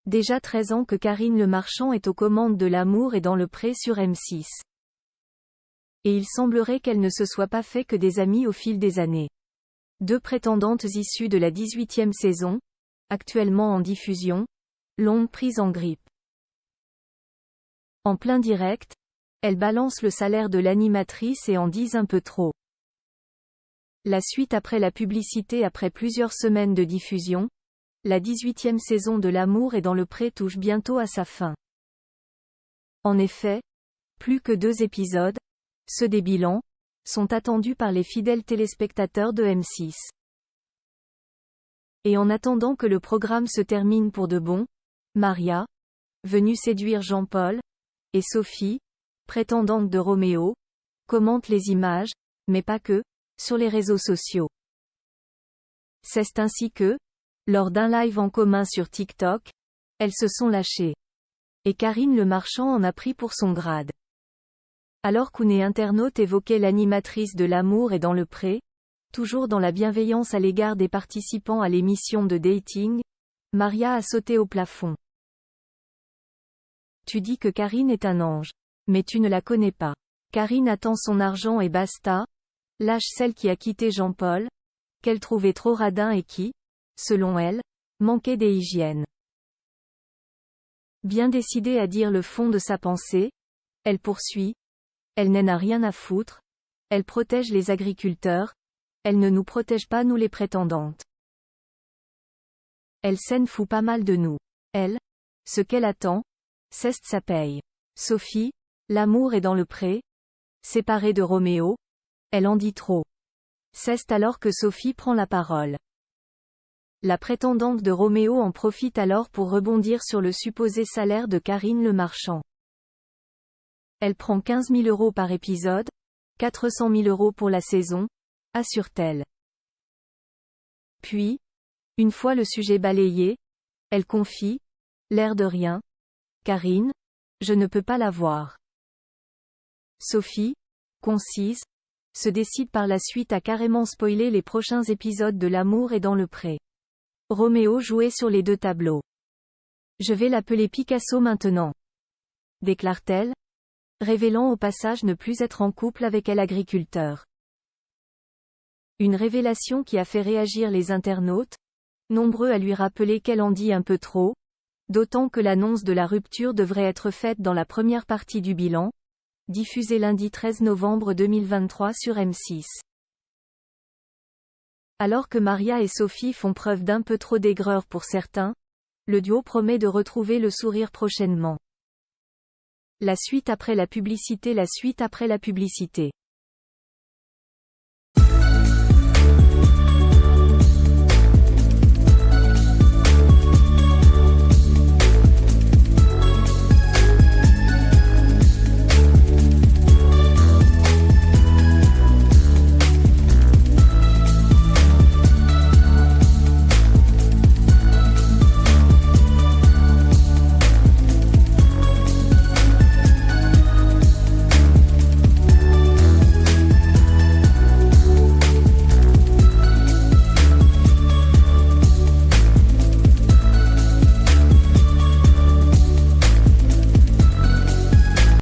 Déjà 13 ans que Karine Le Marchand est aux commandes de L'amour et dans le pré sur M6. Et il semblerait qu'elle ne se soit pas fait que des amis au fil des années. 2 prétendantes issues de la 18e saison, actuellement en diffusion, l'ont prise en grippe. En plein direct, elles balancent le salaire de l'animatrice et en disent un peu trop. La suite après la publicité. Après plusieurs semaines de diffusion, la 18e saison de L'amour et dans le pré touche bientôt à sa fin. En effet, plus que 2 épisodes, ceux des bilans, sont attendus par les fidèles téléspectateurs de M6. Et en attendant que le programme se termine pour de bon, Maria, venue séduire Jean-Paul, et Sophie, prétendante de Roméo, commentent les images, mais pas que, sur les réseaux sociaux. C'est ainsi que, lors d'un live en commun sur TikTok, elles se sont lâchées. Et Karine Le Marchand en a pris pour son grade. Alors qu'une internaute évoquait l'animatrice de L'amour et dans le pré, toujours dans la bienveillance à l'égard des participants à l'émission de dating, Maria a sauté au plafond. Tu dis que Karine est un ange. Mais tu ne la connais pas. Karine attend son argent et basta, lâche celle qui a quitté Jean-Paul, qu'elle trouvait trop radin et qui, selon elle, manquait des hygiènes. Bien décidée à dire le fond de sa pensée, elle poursuit. Elle n'en a rien à foutre. Elle protège les agriculteurs. Elle ne nous protège pas nous les prétendantes. Elle s'en fout pas mal de nous. Elle, ce qu'elle attend, c'est sa paye. Sophie, L'amour est dans le pré. Séparée de Roméo. Elle en dit trop. C'est alors que Sophie prend la parole. La prétendante de Roméo en profite alors pour rebondir sur le supposé salaire de Karine Le Marchand. Elle prend 15 000 € par épisode, 400 000 € pour la saison, assure-t-elle. Puis, une fois le sujet balayé, elle confie, l'air de rien. Karine, je ne peux pas la voir. Sophie, concise, se décide par la suite à carrément spoiler les prochains épisodes de L'amour et dans le pré. Roméo jouait sur les 2 tableaux. Je vais l'appeler Picasso maintenant, déclare-t-elle, révélant au passage ne plus être en couple avec elle agriculteur. Une révélation qui a fait réagir les internautes, nombreux à lui rappeler qu'elle en dit un peu trop, d'autant que l'annonce de la rupture devrait être faite dans la première partie du bilan, diffusé lundi 13 novembre 2023 sur M6. Alors que Maria et Sophie font preuve d'un peu trop d'aigreur pour certains, le duo promet de retrouver le sourire prochainement. La suite après la publicité. La suite après la publicité.